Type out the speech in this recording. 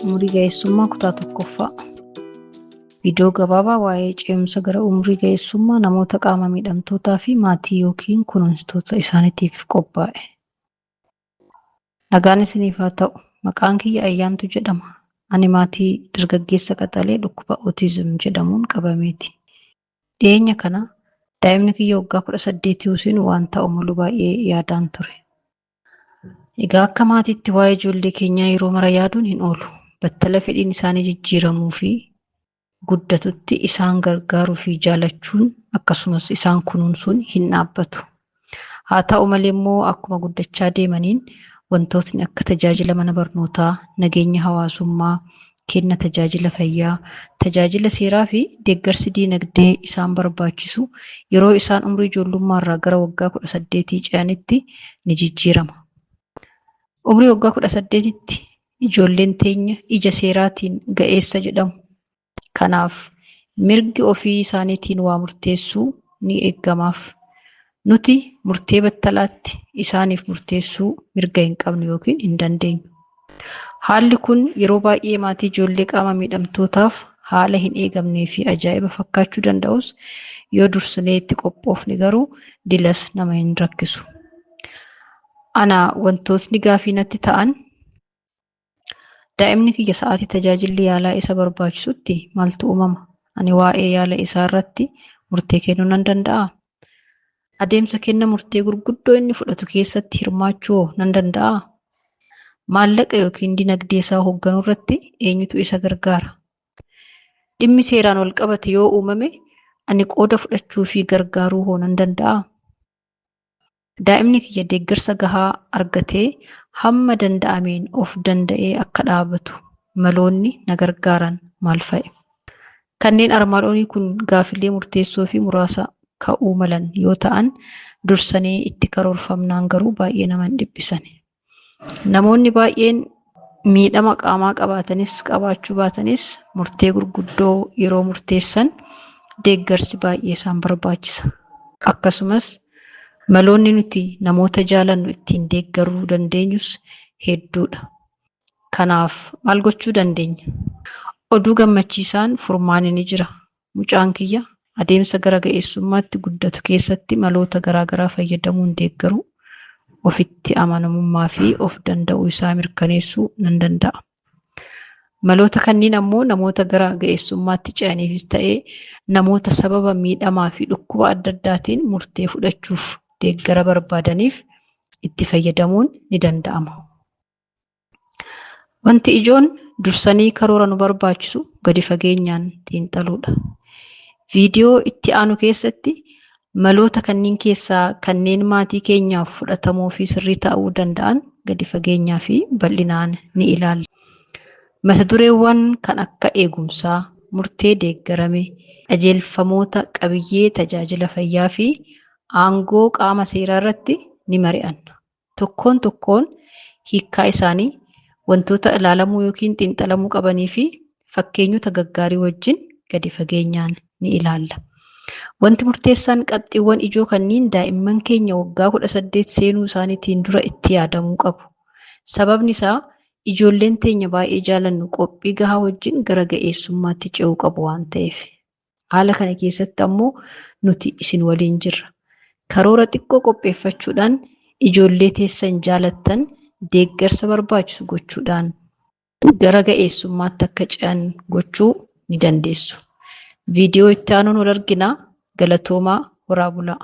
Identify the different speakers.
Speaker 1: umurii ga'eessummaa kutaa tokkoffaa. Viidiyoo gabaabaa waa'ee ce'umsa gara umurii ga'eessummaa namoota qaama miidhamtootaa fi maatii yookiin kunuunsitoota isaaniitiif qophaa'e. Nagaan isiniif haa ta'u. Maqaan kiyya Ayyaantu jedhama. Ani maatii dargaggeessa qaxalee dhukkuba Ootizim jedhamuun qabameeti. Dhiyeenya kana daa'imni kiyya waggaa 18 yoosiin waan ta'u malu baay'ee yaadaan ture. Egaa akka maatiitti waa'ee ijoollee keenyaa yeroo mara yaaduun hin oolu. Battala fedhiin isaanii jijjiiramuu fi guddatutti isaan gargaaruu fi jaalachuun akkasumas isaan kunuunsuun hin dhaabbatu. Haa ta'u malee immoo akkuma guddachaa deemaniin wantootni akka tajaajila mana barnootaa, nageenya hawaasummaa, kenna tajaajila fayyaa, tajaajila seeraa fi deeggarsi diinagdee isaan barbaachisu yeroo isaan umurii ijoollummaarraa gara waggaa 18 ce'anitti ni jijjiirama. Umurii waggaa 18tti ijoolleen teenya ija seeraatiin ga'eessa jedhamu. Kanaaf mirgi ofii isaaniitiin waa murteessuu ni eeggamaaf. Nuti murtee battalaatti isaaniif murteessuu mirga hin qabnu yookiin hin dandeenyu. Haalli kun yeroo baay'ee maatii ijoollee qaama miidhamtootaaf haala hin eegamnee fi ajaa'iba fakkaachuu danda'us yoo dursinee itti qophoofne garuu dilas nama hin rakkisu. Ana wantootni gaafii natti ta'an daa'imni kiyya sa'aatii tajaajilli yaalaa isa barbaachisutti maaltu uumama? Ani waa'ee yaala isaa irratti murtee kennuu nan danda'aa? Adeemsa kenna murtee gurguddoo inni fudhatu keessatti hirmaachuu nan danda'aa? Maallaqa yookiin dinagdee isaa hoogganuu irratti eenyutu isa gargaara? Dhimmi seeraan wal qabate yoo uumame ani qooda fudhachuu fi gargaaruu hoo nan danda'aa? Daa'imni kiyya deeggarsa gahaa argatee hamma danda'ameen of danda'ee akka dhaabatu maloonni na gargaaran maal fa'i? Kanneen armaan olii kun gaafilee murteessoo fi muraasa ka'uu malan yoo ta'an dursanii itti karoorfamnaan garuu baay'ee nama hin dhiphisan. Namoonni baay'een miidhama qaamaa qabaatanis qabaachuu baatanis murtee gurguddoo yeroo murteessan deeggarsi baay'ee isaan barbaachisa. Akkasumas maloonni nuti namoota jaalannu ittiin deeggaruu dandeenyus hedduudha. Kanaaf maal gochuu dandeenya? Oduu gammachiisaan furmaanni ni jira. Mucaan kiyya adeemsa gara ga'eessummaatti guddatu keessatti maloota garaagaraa fayyadamuun deeggaruu, ofitti amanamummaa fi of danda'uu isaa mirkaneessuu nan danda'a. Maloota kanneen ammoo namoota gara ga'eessummaatti ce'aniifis ta'ee namoota sababa miidhamaa fi dhukkuba adda addaatiin murtee fudhachuuf deeggara barbaadaniif itti fayyadamuun ni danda'ama. Wanti ijoon dursanii karoora nu barbaachisu gadi fageenyaan xiinxaluudha. Viidiyoo itti aanu keessatti maloota kanneen keessaa kanneen maatii keenyaaf fudhatamuu fi sirrii ta'uu danda'an gadi fageenyaa fi bal'inaan ni ilaalla. Mata dureewwan kan akka eegumsaa, murtee deeggarame, qajeelfamoota qabiyyee tajaajila fayyaa fi aangoo qaama seeraa irratti ni mari'anna. Tokkoon tokkoon hiikkaa isaanii wantoota ilaalamuu yookiin xiinxalamuu qabanii fi fakkeenyota gaggaarii wajjin gadi fageenyaan ni ilaalla. Wanti murteessaan qabxiiwwan ijoo kanneen daa'imman keenya waggaa 18 seenuu isaaniitiin dura itti yaadamuu qabu. Sababni isaa ijoolleen teenya baay'ee jaalannu qophii gahaa wajjin gara ga'eessummaatti ce'uu qabu waan ta'eef. Haala kana keessatti ammoo nuti isin waliin jirra. Karoora xiqqoo qopheeffachuudhaan ijoollee teessan jaalattan deeggarsa barbaachisu gochuudhaan gara ga'eessummaatti akka ce'an gochuu ni dandeessu. Viidiyoo itti aanuun wal arginaa. Galatoomaa. Horaa bulaa.